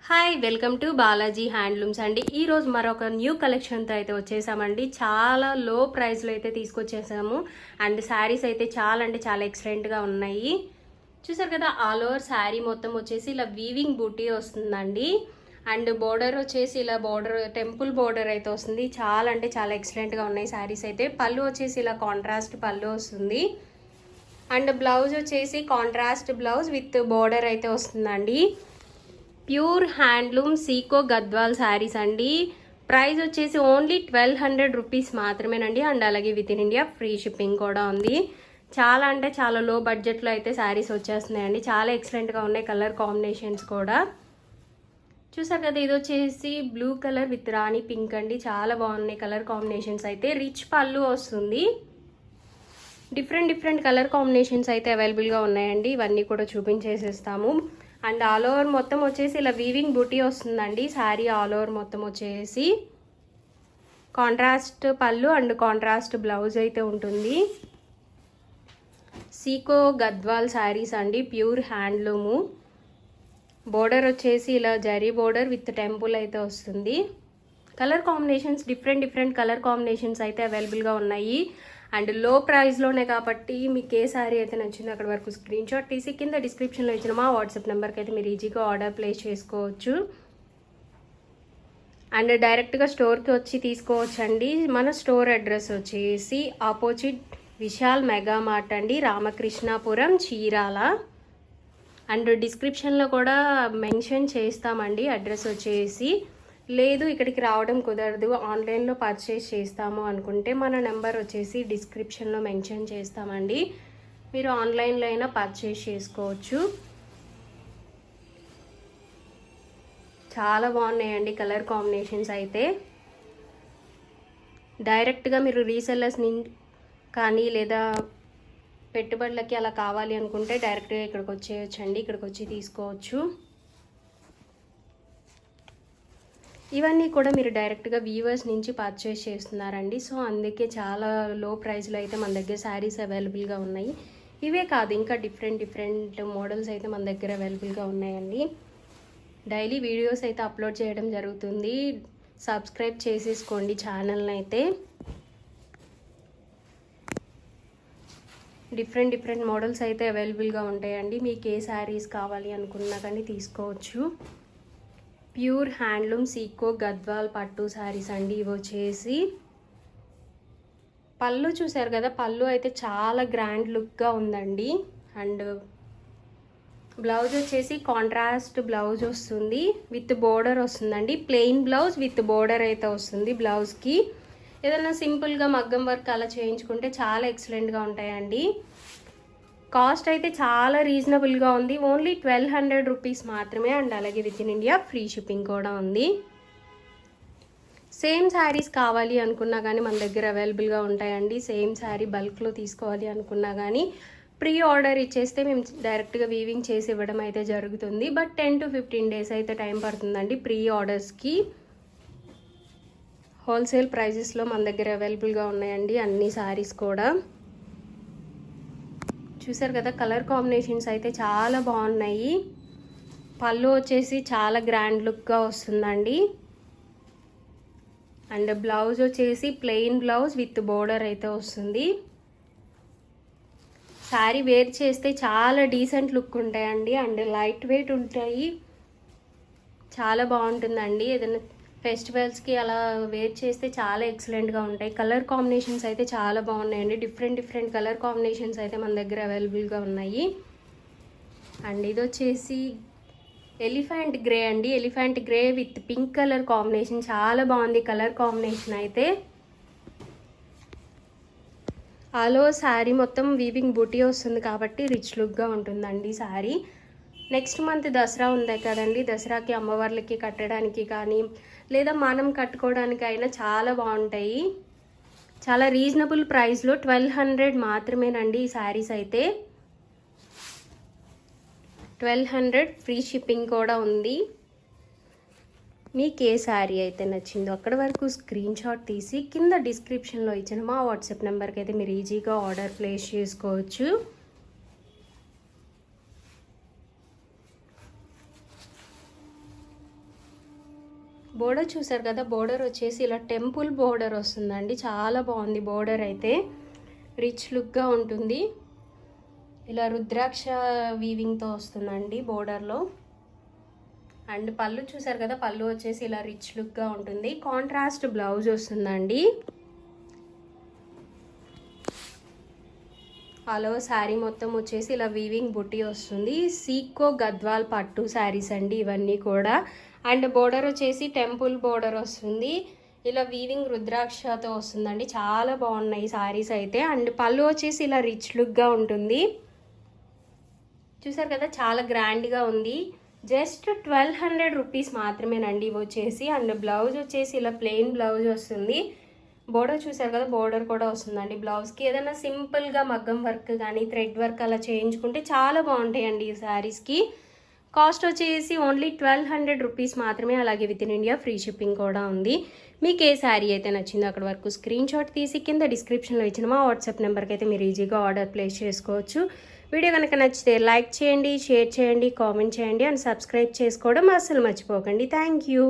Hi welcome to Balaji handlooms అండి. ఈరోజు మరొక న్యూ కలెక్షన్తో అయితే వచ్చేసామండి. చాలా లో ప్రైస్లో అయితే తీసుకొచ్చేసాము. అండ్ శారీస్ అయితే చాలా అంటే చాలా ఎక్సలెంట్గా ఉన్నాయి. చూసారు కదా, ఆల్ ఓవర్ శారీ మొత్తం వచ్చేసి ఇలా వీవింగ్ బూటీ వస్తుందండి. అండ్ బోర్డర్ వచ్చేసి ఇలా బోర్డర్ టెంపుల్ బోర్డర్ అయితే వస్తుంది. చాలా అంటే చాలా ఎక్సలెంట్గా ఉన్నాయి శారీస్ అయితే. పళ్ళు వచ్చేసి ఇలా కాంట్రాస్ట్ పళ్ళు వస్తుంది. అండ్ బ్లౌజ్ వచ్చేసి కాంట్రాస్ట్ బ్లౌజ్ విత్ బోర్డర్ అయితే వస్తుందండి. ప్యూర్ హ్యాండ్లూమ్ సీకో గద్వాల్ శారీస్ అండి. ప్రైస్ వచ్చేసి ఓన్లీ 1200 రూపీస్ మాత్రమేనండి. అండ్ అలాగే with in India free shipping కూడా ఉంది. చాలా అంటే చాలా లో బడ్జెట్లో అయితే శారీస్ వచ్చేస్తున్నాయండి. చాలా ఎక్సలెంట్గా ఉన్నాయి. కలర్ కాంబినేషన్స్ కూడా చూసారు కదా, ఇది వచ్చేసి blue colour with Rani pink అండి. చాలా బాగున్నాయి కలర్ కాంబినేషన్స్ అయితే. రిచ్ పళ్ళు వస్తుంది. డిఫరెంట్ కలర్ కాంబినేషన్స్ అయితే అవైలబుల్గా ఉన్నాయండి. ఇవన్నీ కూడా చూపించేసేస్తాము. అండ్ ఆల్ ఓవర్ మొత్తం వచ్చేసి ఇలా వీవింగ్ బూటీ వస్తుందండి. శారీ ఆల్ ఓవర్ మొత్తం వచ్చేసి కాంట్రాస్ట్ పళ్ళు అండ్ కాంట్రాస్ట్ బ్లౌజ్ అయితే ఉంటుంది. సీకో గద్వాల్ శారీస్ అండి, ప్యూర్ హ్యాండ్లూము. బోర్డర్ వచ్చేసి ఇలా జరీ బోర్డర్ విత్ టెంపుల్ అయితే వస్తుంది. Colour combinations different colour combinations అయితే అవైలబుల్గా ఉన్నాయి. అండ్ లో ప్రైస్లోనే కాబట్టి మీకు ఏ శారీ అయితే నచ్చిందో అక్కడ వరకు స్క్రీన్ షాట్ తీసి కింద డిస్క్రిప్షన్లో ఇచ్చిన మా వాట్సాప్ నెంబర్కి అయితే మీరు ఈజీగా ఆర్డర్ ప్లేస్ చేసుకోవచ్చు. అండ్ డైరెక్ట్గా స్టోర్కి వచ్చి తీసుకోవచ్చు అండి. మన స్టోర్ అడ్రస్ వచ్చేసి ఆపోజిట్ విశాల్ మెగా మార్ట్ అండి, రామకృష్ణాపురం, చీరాల. అండ్ డిస్క్రిప్షన్లో కూడా మెన్షన్ చేస్తామండి అడ్రస్ వచ్చేసి. లేదు ఇక్కడికి రావడం కుదరదు, ఆన్లైన్లో పర్చేస్ చేస్తాము అనుకుంటే మన నెంబర్ వచ్చేసి డిస్క్రిప్షన్లో మెన్షన్ చేస్తామండి. మీరు ఆన్లైన్లో అయినా పర్చేస్ చేసుకోవచ్చు. చాలా బాగున్నాయండి కలర్ కాంబినేషన్స్ అయితే. డైరెక్ట్గా మీరు రీసెల్లర్స్ కానీ లేదా పెట్టుబడులకి అలా కావాలి అనుకుంటే డైరెక్ట్గా ఇక్కడికి వచ్చేయచ్చండి. ఇక్కడికి వచ్చి తీసుకోవచ్చు. ఇవన్నీ కూడా మీరు డైరెక్ట్గా వీవర్స్ నుంచి పర్చేస్ చేస్తున్నారండి. సో అందుకే చాలా లో ప్రైస్లో అయితే మన దగ్గర శారీస్ అవైలబుల్గా ఉన్నాయి. ఇవే కాదు ఇంకా డిఫరెంట్ మోడల్స్ అయితే మన దగ్గర అవైలబుల్గా ఉన్నాయండి. డైలీ వీడియోస్ అయితే అప్లోడ్ చేయడం జరుగుతుంది. సబ్స్క్రైబ్ చేసేసుకోండి ఛానల్ని అయితే. డిఫరెంట్ మోడల్స్ అయితే అవైలబుల్గా ఉంటాయండి. మీకు ఏ శారీస్ కావాలి అనుకున్నా కానీ తీసుకోవచ్చు. ప్యూర్ హ్యాండ్లూమ్ సీకో గద్వాల్ పట్టు శారీస్ అండి. ఇవి వచ్చేసి పళ్ళు చూసారు కదా, పళ్ళు అయితే చాలా గ్రాండ్ లుక్గా ఉందండి. అండ్ బ్లౌజ్ వచ్చేసి కాంట్రాస్ట్ బ్లౌజ్ వస్తుంది విత్ బోర్డర్ వస్తుందండి. ప్లెయిన్ బ్లౌజ్ విత్ బోర్డర్ అయితే వస్తుంది. బ్లౌజ్కి ఏదైనా సింపుల్గా మగ్గం వర్క్ అలా చేయించుకుంటే చాలా ఎక్సలెంట్గా ఉంటాయండి. కాస్ట్ అయితే చాలా రీజనబుల్గా ఉంది. ఓన్లీ 1200 రూపీస్ మాత్రమే. అండ్ అలాగే with in India free shipping కూడా ఉంది. సేమ్ శారీస్ కావాలి అనుకున్నా కానీ మన దగ్గర అవైలబుల్గా ఉంటాయండి. సేమ్ శారీ బల్క్లో తీసుకోవాలి అనుకున్నా కానీ ప్రీ ఆర్డర్ ఇచ్చేస్తే మేము డైరెక్ట్గా వీవింగ్ చేసి ఇవ్వడం అయితే జరుగుతుంది. బట్ 10 to 15 డేస్ అయితే టైం పడుతుందండి ప్రీ ఆర్డర్స్కి. హోల్సేల్ ప్రైజెస్లో మన దగ్గర అవైలబుల్గా ఉన్నాయండి అన్ని శారీస్ కూడా. చూసారు కదా, కలర్ కాంబినేషన్స్ అయితే చాలా బాగున్నాయి. పళ్ళు వచ్చేసి చాలా గ్రాండ్ లుక్గా వస్తుందండి. అండ్ బ్లౌజ్ వచ్చేసి ప్లెయిన్ బ్లౌజ్ విత్ బోర్డర్ అయితే వస్తుంది. శారీ వేర్ చేస్తే చాలా డీసెంట్ లుక్ ఉంటాయండి. అండ్ లైట్ వెయిట్ ఉంటాయి. చాలా బాగుంటుందండి. ఏదైనా ఫెస్టివల్స్కి అలా వేర్ చేస్తే చాలా ఎక్సలెంట్గా ఉంటాయి. కలర్ కాంబినేషన్స్ అయితే చాలా బాగున్నాయండి. డిఫరెంట్ కలర్ కాంబినేషన్స్ అయితే మన దగ్గర అవైలబుల్గా ఉన్నాయి. అండ్ ఇది వచ్చేసి ఎలిఫెంట్ గ్రే అండి. Elephant grey with pink colour combination చాలా బాగుంది కలర్ కాంబినేషన్ అయితే. ఆలో శారీ మొత్తం వీవింగ్ బూటీ వస్తుంది కాబట్టి రిచ్ లుక్గా ఉంటుందండి శారీ. నెక్స్ట్ మంత్ దసరా ఉంది కదండి, దసరాకి అమ్మవార్లకి కట్టడానికి కానీ లేదా మనం కట్టుకోవడానికి అయినా చాలా బాగుంటాయి. చాలా రీజనబుల్ ప్రైస్లో 1200 మాత్రమేనండి ఈ శారీస్ అయితే. 1200 ఫ్రీ షిప్పింగ్ కూడా ఉంది. మీకు ఏ శారీ అయితే నచ్చిందో అక్కడ వరకు స్క్రీన్ షాట్ తీసి కింద డిస్క్రిప్షన్లో ఇచ్చిన మా వాట్సాప్ నెంబర్కి అయితే మీరు ఈజీగా ఆర్డర్ ప్లేస్ చేసుకోవచ్చు. బోర్డర్ చూసారు కదా, బోర్డర్ వచ్చేసి ఇలా టెంపుల్ బోర్డర్ వస్తుందండి. చాలా బాగుంది బోర్డర్ అయితే, రిచ్ లుక్గా ఉంటుంది. ఇలా రుద్రాక్ష వీవింగ్తో వస్తుందండి బోర్డర్లో. అండ్ పళ్ళు చూసారు కదా, పళ్ళు వచ్చేసి ఇలా రిచ్ లుక్గా ఉంటుంది. కాంట్రాస్ట్ బ్లౌజ్ వస్తుందండి. ఆల్ ఓవర్ శారీ మొత్తం వచ్చేసి ఇలా వీవింగ్ బుట్టి వస్తుంది. సీకో గద్వాల్ పట్టు శారీస్ అండి ఇవన్నీ కూడా. అండ్ బోర్డర్ వచ్చేసి టెంపుల్ బోర్డర్ వస్తుంది. ఇలా వీవింగ్ రుద్రాక్షతో వస్తుందండి. చాలా బాగున్నాయి శారీస్ అయితే. అండ్ పళ్ళు వచ్చేసి ఇలా రిచ్ లుక్గా ఉంటుంది. చూసారు కదా, చాలా గ్రాండ్గా ఉంది. జస్ట్ 1200 రూపీస్ మాత్రమేనండి ఇవి వచ్చేసి. అండ్ బ్లౌజ్ వచ్చేసి ఇలా ప్లెయిన్ బ్లౌజ్ వస్తుంది. బోర్డర్ చూసారు కదా, బోర్డర్ కూడా వస్తుందండి బ్లౌజ్కి. ఏదైనా సింపుల్గా మగ్గం వర్క్ కానీ థ్రెడ్ వర్క్ అలా చేయించుకుంటే చాలా బాగుంటాయండి ఈ శారీస్కి. కాస్ట్ వచ్చేసి ఓన్లీ 1200 రూపీస్ మాత్రమే. అలాగే with in India free shipping కూడా ఉంది. మీకు ఏ శారీ అయితే నచ్చిందో అక్కడ వరకు స్క్రీన్ షాట్ తీసి కింద డిస్క్రిప్షన్లో ఇచ్చిన మా వాట్సాప్ నెంబర్కి అయితే మీరు ఈజీగా ఆర్డర్ ప్లేస్ చేసుకోవచ్చు. వీడియో కనుక నచ్చితే లైక్ చేయండి, షేర్ చేయండి, కామెంట్ చేయండి అండ్ సబ్స్క్రైబ్ చేసుకోవడం అస్సలు మర్చిపోకండి. Thank you.